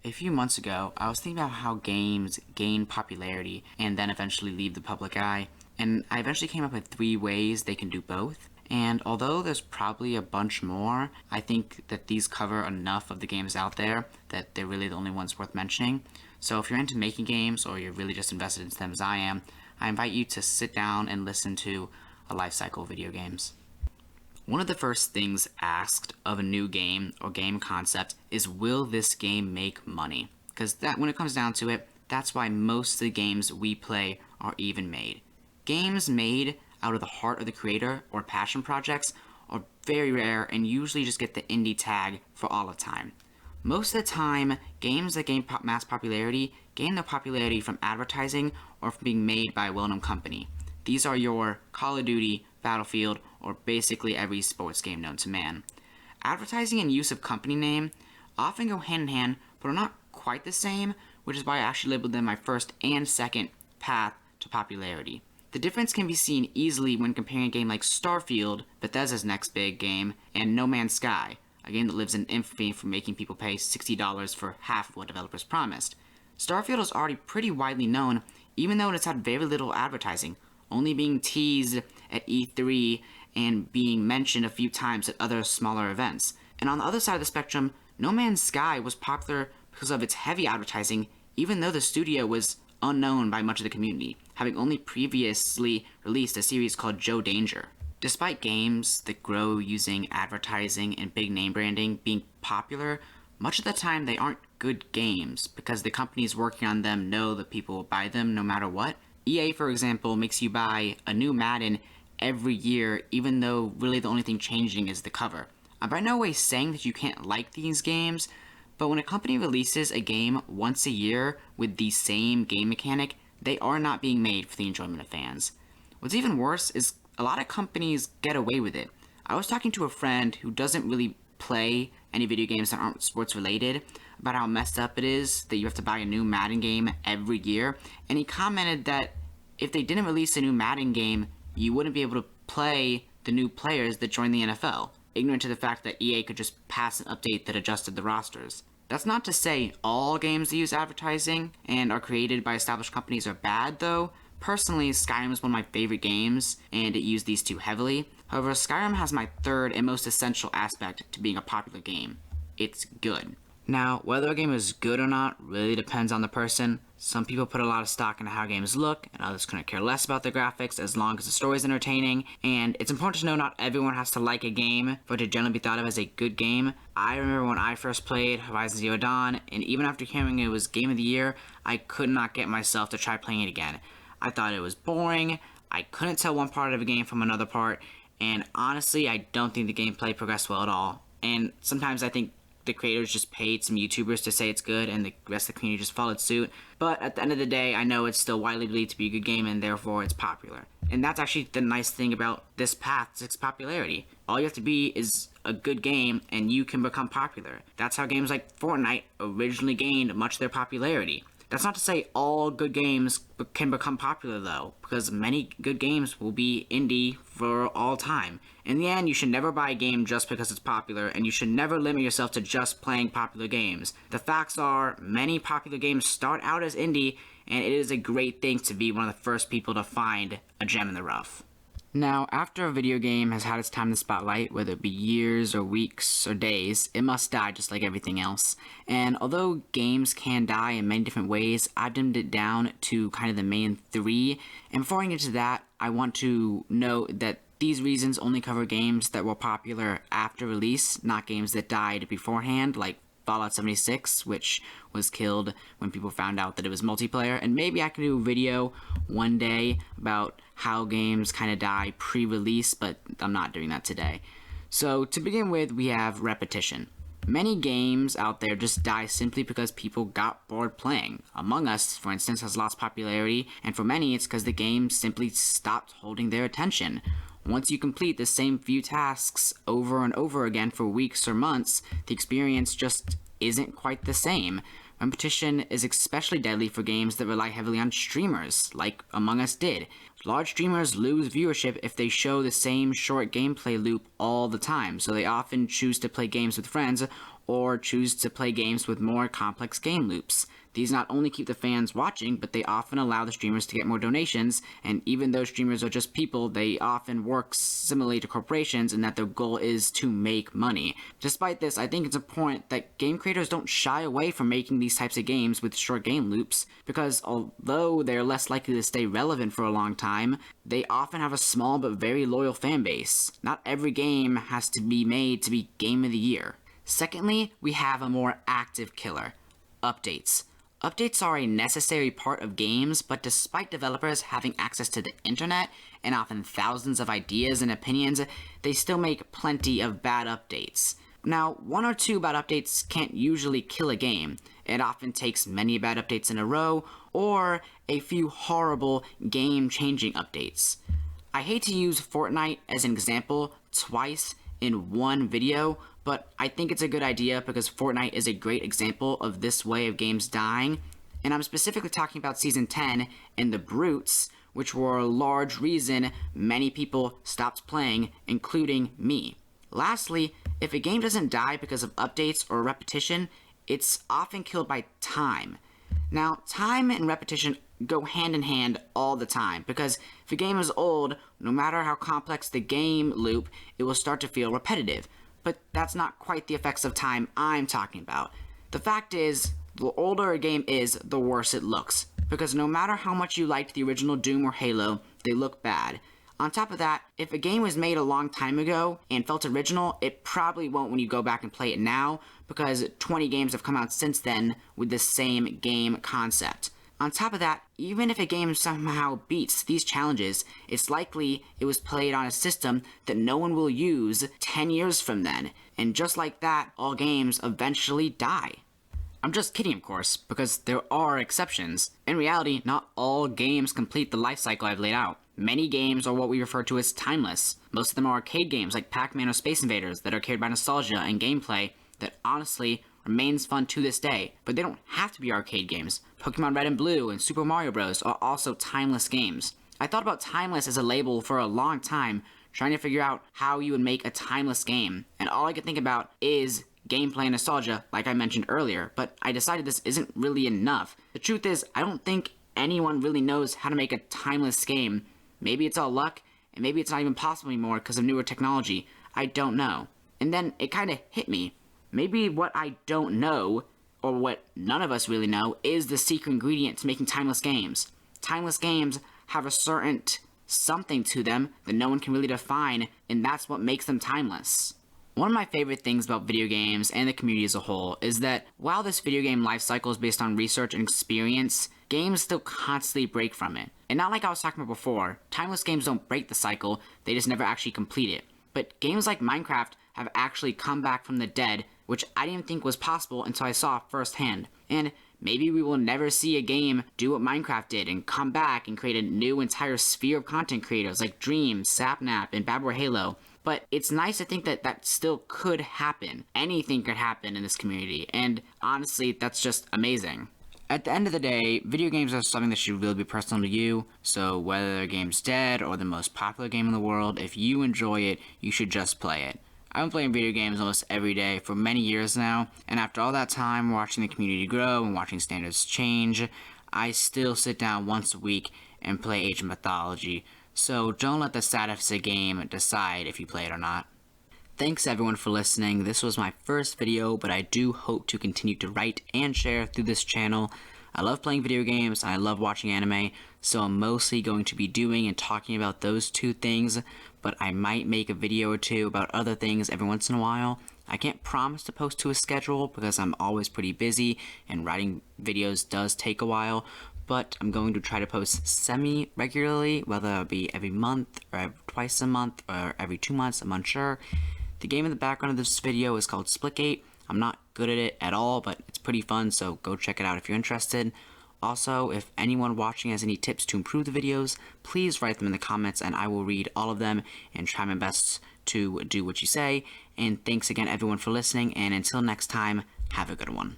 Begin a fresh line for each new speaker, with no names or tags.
A few months ago, I was thinking about how games gain popularity and then eventually leave the public eye, and I eventually came up with 3 ways they can do both. And although there's probably a bunch more, I think that these cover enough of the games out there that they're really the only ones worth mentioning. So if you're into making games or you're really just invested in them as I am, I invite you to sit down and listen to a life cycle of video games. One of the first things asked of a new game or game concept is, will this game make money? Because that, when it comes down to it, that's why most of the games we play are even made. Games made out of the heart of the creator or passion projects are very rare and usually just get the indie tag for all of time. Most of the time, games that gain mass popularity gain their popularity from advertising or from being made by a well-known company. These are your Call of Duty, Battlefield, or basically every sports game known to man. Advertising and use of company name often go hand in hand, but are not quite the same, which is why I actually labeled them my first and second path to popularity. The difference can be seen easily when comparing a game like Starfield, Bethesda's next big game, and No Man's Sky, a game that lives in infamy for making people pay $60 for half of what developers promised. Starfield is already pretty widely known, even though it's had very little advertising, only being teased at E3 and being mentioned a few times at other smaller events. And on the other side of the spectrum, No Man's Sky was popular because of its heavy advertising, even though the studio was unknown by much of the community, having only previously released a series called Joe Danger. Despite games that grow using advertising and big name branding being popular, much of the time they aren't good games because the companies working on them know that people will buy them no matter what. EA, for example, makes you buy a new Madden every year, even though really the only thing changing is the cover. I'm by no way saying that you can't like these games, but when a company releases a game once a year with the same game mechanic, they are not being made for the enjoyment of fans. What's even worse is a lot of companies get away with it. I was talking to a friend who doesn't really play any video games that aren't sports related about how messed up it is that you have to buy a new Madden game every year, and he commented that if they didn't release a new Madden game, you wouldn't be able to play the new players that join the NFL, ignorant to the fact that EA could just pass an update that adjusted the rosters. That's not to say all games that use advertising and are created by established companies are bad, though. Personally, Skyrim is one of my favorite games, and it used these two heavily. However, Skyrim has my third and most essential aspect to being a popular game. It's good. Now, whether a game is good or not really depends on the person. Some people put a lot of stock into how games look, and others couldn't care less about the graphics as long as the story is entertaining. And it's important to know not everyone has to like a game for it to generally be thought of as a good game. I remember when I first played Horizon Zero Dawn, and even after hearing it was Game of the Year, I could not get myself to try playing it again. I thought it was boring, I couldn't tell one part of a game from another part, and honestly, I don't think the gameplay progressed well at all. And sometimes I think the creators just paid some YouTubers to say it's good and the rest of the community just followed suit. But at the end of the day, I know it's still widely believed to be a good game and therefore it's popular. And that's actually the nice thing about this path to its popularity. All you have to be is a good game and you can become popular. That's how games like Fortnite originally gained much of their popularity. That's not to say all good games can become popular though, because many good games will be indie for all time. In the end, you should never buy a game just because it's popular, and you should never limit yourself to just playing popular games. The facts are, many popular games start out as indie, and it is a great thing to be one of the first people to find a gem in the rough. Now, after a video game has had its time in the spotlight, whether it be years or weeks or days, it must die just like everything else. And although games can die in many different ways, I've dimmed it down to kind of the main 3. And before I get into that, I want to note that these reasons only cover games that were popular after release, not games that died beforehand, like Fallout 76, which was killed when people found out that it was multiplayer. And maybe I can do a video one day about how games kind of die pre-release, but I'm not doing that today. So to begin with, we have repetition. Many games out there just die simply because people got bored playing. Among Us, for instance, has lost popularity, and for many it's because the game simply stopped holding their attention. Once you complete the same few tasks over and over again for weeks or months, the experience just isn't quite the same. Repetition is especially deadly for games that rely heavily on streamers, like Among Us did. Large streamers lose viewership if they show the same short gameplay loop all the time, so they often choose to play games with friends or choose to play games with more complex game loops. These not only keep the fans watching, but they often allow the streamers to get more donations, and even though streamers are just people, they often work similarly to corporations in that their goal is to make money. Despite this, I think it's important that game creators don't shy away from making these types of games with short game loops, because although they're less likely to stay relevant for a long time, they often have a small but very loyal fan base. Not every game has to be made to be Game of the Year. Secondly, we have a more active killer: updates. Updates are a necessary part of games, but despite developers having access to the internet and often thousands of ideas and opinions, they still make plenty of bad updates. Now, one or two bad updates can't usually kill a game. It often takes many bad updates in a row, or a few horrible game-changing updates. I hate to use Fortnite as an example twice in one video, but I think it's a good idea because Fortnite is a great example of this way of games dying, and I'm specifically talking about Season 10 and the Brutes, which were a large reason many people stopped playing, including me. Lastly, if a game doesn't die because of updates or repetition, it's often killed by time. Now, time and repetition go hand in hand all the time, because if a game is old, no matter how complex the game loop, it will start to feel repetitive. But that's not quite the effects of time I'm talking about. The fact is, the older a game is, the worse it looks, because no matter how much you liked the original Doom or Halo, they look bad. On top of that, if a game was made a long time ago and felt original, it probably won't when you go back and play it now, because 20 games have come out since then with the same game concept. On top of that, even if a game somehow beats these challenges, it's likely it was played on a system that no one will use 10 years from then, and just like that, all games eventually die. I'm just kidding, of course, because there are exceptions. In reality, not all games complete the life cycle I've laid out. Many games are what we refer to as timeless. Most of them are arcade games like Pac-Man or Space Invaders that are carried by nostalgia and gameplay that honestly remains fun to this day, but they don't have to be arcade games. Pokemon Red and Blue and Super Mario Bros. Are also timeless games. I thought about timeless as a label for a long time, trying to figure out how you would make a timeless game, and all I could think about is gameplay and nostalgia, like I mentioned earlier, but I decided this isn't really enough. The truth is, I don't think anyone really knows how to make a timeless game. Maybe it's all luck, and maybe it's not even possible anymore because of newer technology. I don't know. And then it kind of hit me. Maybe what I don't know, or what none of us really know, is the secret ingredient to making timeless games. Timeless games have a certain something to them that no one can really define, and that's what makes them timeless. One of my favorite things about video games and the community as a whole is that while this video game life cycle is based on research and experience, games still constantly break from it. And not like I was talking about before, timeless games don't break the cycle, they just never actually complete it. But games like Minecraft have actually come back from the dead, which I didn't think was possible until I saw firsthand. And maybe we will never see a game do what Minecraft did and come back and create a new entire sphere of content creators like Dream, Sapnap, and Bad Boy Halo. But it's nice to think that that still could happen. Anything could happen in this community, and honestly, that's just amazing. At the end of the day, video games are something that should really be personal to you, so whether the game's dead or the most popular game in the world, if you enjoy it, you should just play it. I've been playing video games almost every day for many years now, and after all that time watching the community grow and watching standards change, I still sit down once a week and play Age of Mythology, so don't let the status of a game decide if you play it or not. Thanks everyone for listening. This was my first video, but I do hope to continue to write and share through this channel. I love playing video games, and I love watching anime, so I'm mostly going to be doing and talking about those two things, but I might make a video or two about other things every once in a while. I can't promise to post to a schedule because I'm always pretty busy, and writing videos does take a while, but I'm going to try to post semi-regularly, whether it be every month, or twice a month, or every 2 months, I'm unsure. The game in the background of this video is called Splitgate. I'm not good at it at all, but it's pretty fun, so go check it out if you're interested. Also, if anyone watching has any tips to improve the videos, please write them in the comments and I will read all of them and try my best to do what you say. And thanks again everyone for listening, and until next time, have a good one.